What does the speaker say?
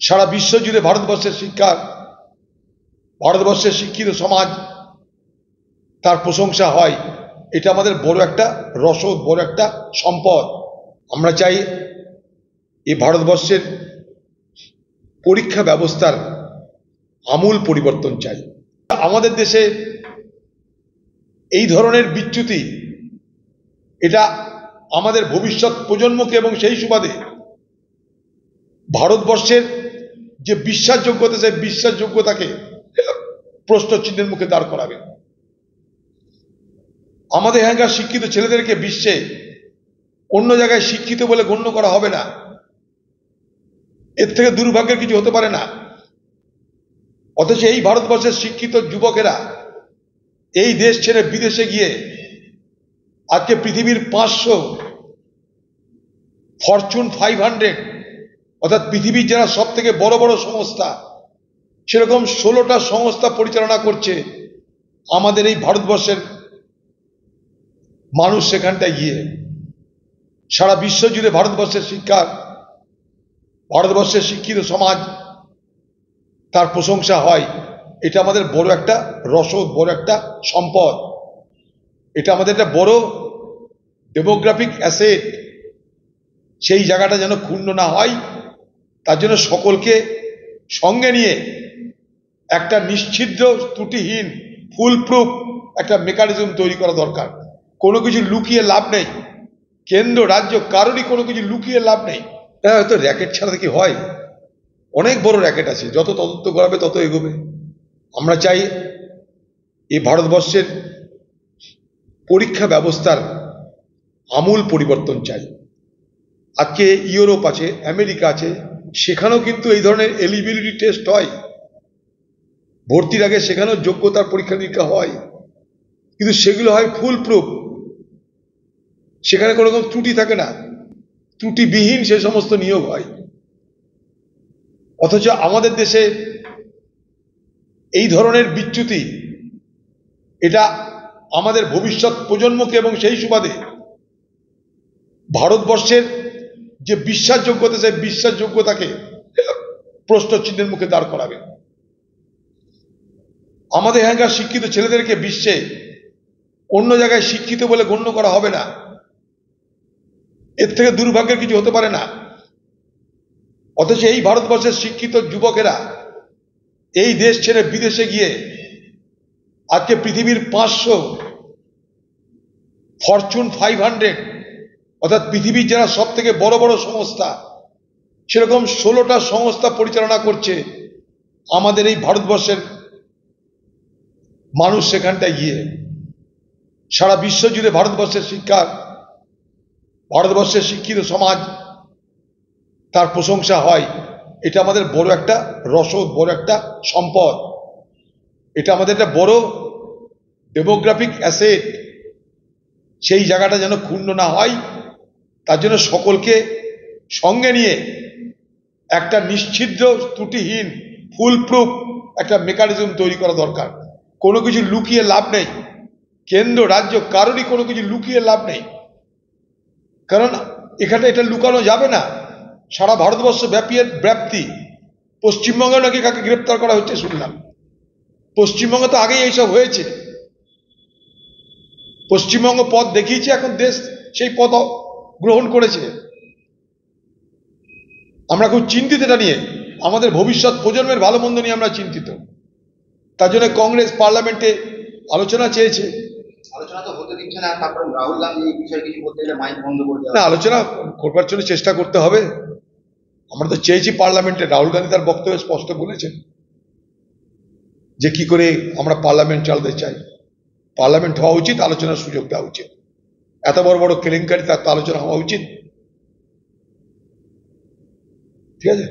সারা বিশ্ব জুড়ে ভারতবর্ষের শিক্ষিত সমাজ তার প্রশংসা হয়। এটা আমাদের বড় একটা রসদ, বড় একটা সম্পদ। আমরা চাই এই ভারতবর্ষের পরীক্ষা ব্যবস্থার আমূল পরিবর্তন চাই। আমাদের দেশে এই ধরনের বিচ্যুতি এটা আমাদের ভবিষ্যৎ প্রজন্মকে এবং সেই সুবাদে ভারতবর্ষের যে বিশ্বাসযোগ্যতা, সেই বিশ্বাসযোগ্যতাকে প্রশ্নচিহ্নের মুখে দাঁড় করাবে। আমাদের এখানকার শিক্ষিত ছেলেদেরকে বিশ্বে অন্য জায়গায় শিক্ষিত বলে গণ্য করা হবে না। এর থেকে দুর্ভাগ্যের কিছু হতে পারে না। অথচ এই ভারতবর্ষের শিক্ষিত যুবকেরা এই দেশ ছেড়ে বিদেশে গিয়ে আজকে পৃথিবীর 500 ফরচুন 500 অর্থাৎ পৃথিবীর যারা সব থেকে বড় বড় সংস্থা, সেরকম 16টা সংস্থা পরিচালনা করছে আমাদের এই ভারতবর্ষের মানুষ। সেখানটায় গিয়ে সারা বিশ্ব জুড়ে ভারতবর্ষের শিক্ষিত সমাজ তার প্রশংসা হয়। এটা আমাদের বড় একটা রসদ, বড় একটা সম্পদ। এটা আমাদের একটা বড় ডেমোগ্রাফিক অ্যাসেট। সেই জায়গাটা যেন ক্ষুণ্ণ না হয়, তার জন্য সকলকে সঙ্গে নিয়ে একটা নিশ্ছিদ্র, ত্রুটিহীন, ফুল প্রুফ একটা মেকানিজম তৈরি করা দরকার। কোনো কিছু লুকিয়ে লাভ নেই। কেন্দ্র রাজ্য কারোরই কোনো কিছু লুকিয়ে লাভ নেই। হয়তো র্যাকেট ছাড়া কি হয়? অনেক বড় র্যাকেট আছে, যত তদন্ত করাবে তত এগোবে। আমরা চাই এই ভারতবর্ষের পরীক্ষা ব্যবস্থার আমূল পরিবর্তন চাই। আজকে ইউরোপ আছে, আমেরিকা আছে, সেখানেও কিন্তু এই ধরনের এলিজিবিলিটি টেস্ট হয়। ভর্তির আগে সেখানেও যোগ্যতার পরীক্ষা নিরীক্ষা হয়, কিন্তু সেগুলো হয় ফুল প্রুফ। সেখানে কোনো রকম ত্রুটি থাকে না, ত্রুটিবিহীন সে সমস্ত নিয়োগ হয়। অথচ আমাদের দেশে এই ধরনের বিচ্যুতি এটা আমাদের ভবিষ্যৎ প্রজন্মকে এবং সেই সুবাদে ভারতবর্ষের যে বিশ্বাসযোগ্যতা, সেই বিশ্বাসযোগ্যতাকে প্রশ্নচিহ্নের মুখে দাঁড় করাবে। আমাদের এখানকার শিক্ষিত ছেলেদেরকে বিশ্বে অন্য জায়গায় শিক্ষিত বলে গণ্য করা হবে না। এর থেকে দুর্ভাগ্যের কিছু হতে পারে না। অথচ এই ভারতবর্ষের শিক্ষিত যুবকেরা এই দেশ ছেড়ে বিদেশে গিয়ে আজকে পৃথিবীর 500 ফরচুন 500 অর্থাৎ পৃথিবীর যারা সব থেকে বড় বড় সংস্থা, সেরকম 16টা সংস্থা পরিচালনা করছে আমাদের এই ভারতবর্ষের মানুষ। সেখানটায় গিয়ে সারা বিশ্ব জুড়ে ভারতবর্ষের শিক্ষিত সমাজ তার প্রশংসা হয়। এটা আমাদের বড় একটা রসদ, বড় একটা সম্পদ। এটা আমাদের একটা বড় ডেমোগ্রাফিক অ্যাসেট। সেই জায়গাটা যেন ক্ষুণ্ণ না হয়, তার জন্য সকলকে সঙ্গে নিয়ে একটা নিশ্ছিদ্র, ত্রুটিহীন, ফুল প্রুফ একটা মেকানিজম তৈরি করা দরকার। কোনো কিছু লুকিয়ে লাভ নেই। কেন্দ্র রাজ্য কারোরই কোনো কিছু লুকিয়ে লাভ নেই, কারণ এখানে এটা লুকানো যাবে না। সারা ভারতবর্ষ ব্যাপ্তি। পশ্চিমবঙ্গে নাকি কাকে গ্রেপ্তার করা হচ্ছে শুনলাম। পশ্চিমবঙ্গে তো আগেই এইসব হয়েছে। পশ্চিমবঙ্গ পথ দেখিয়েছে, এখন দেশ সেই পথ গ্রহণ করেছে। আমরা খুব চিন্তিত এটা নিয়ে। আমাদের ভবিষ্যৎ প্রজন্মের ভালো মন্দ নিয়ে আমরা চিন্তিত। তার জন্য কংগ্রেস পার্লামেন্টে আলোচনা চেয়েছে। আলোচনা তো হতে দিচ্ছে না, তারপর রাহুল গান্ধী এই বিষয়ে কিছু বলতে গেলে মাইক বন্ধ করে দেওয়া। না, আলোচনা করবার জন্য চেষ্টা করতে হবে। আমরা তো চেয়েছি পার্লামেন্টে। রাহুল গান্ধী তার বক্তব্যে স্পষ্ট বলেছেন যে কি করে আমরা পার্লামেন্ট চালাতে চাই। পার্লামেন্ট হওয়া উচিত, আলোচনার সুযোগ দেওয়া উচিত। এত বড় বড় কেলেঙ্কারি, তার তো আলোচনা হওয়া উচিত। ঠিক আছে।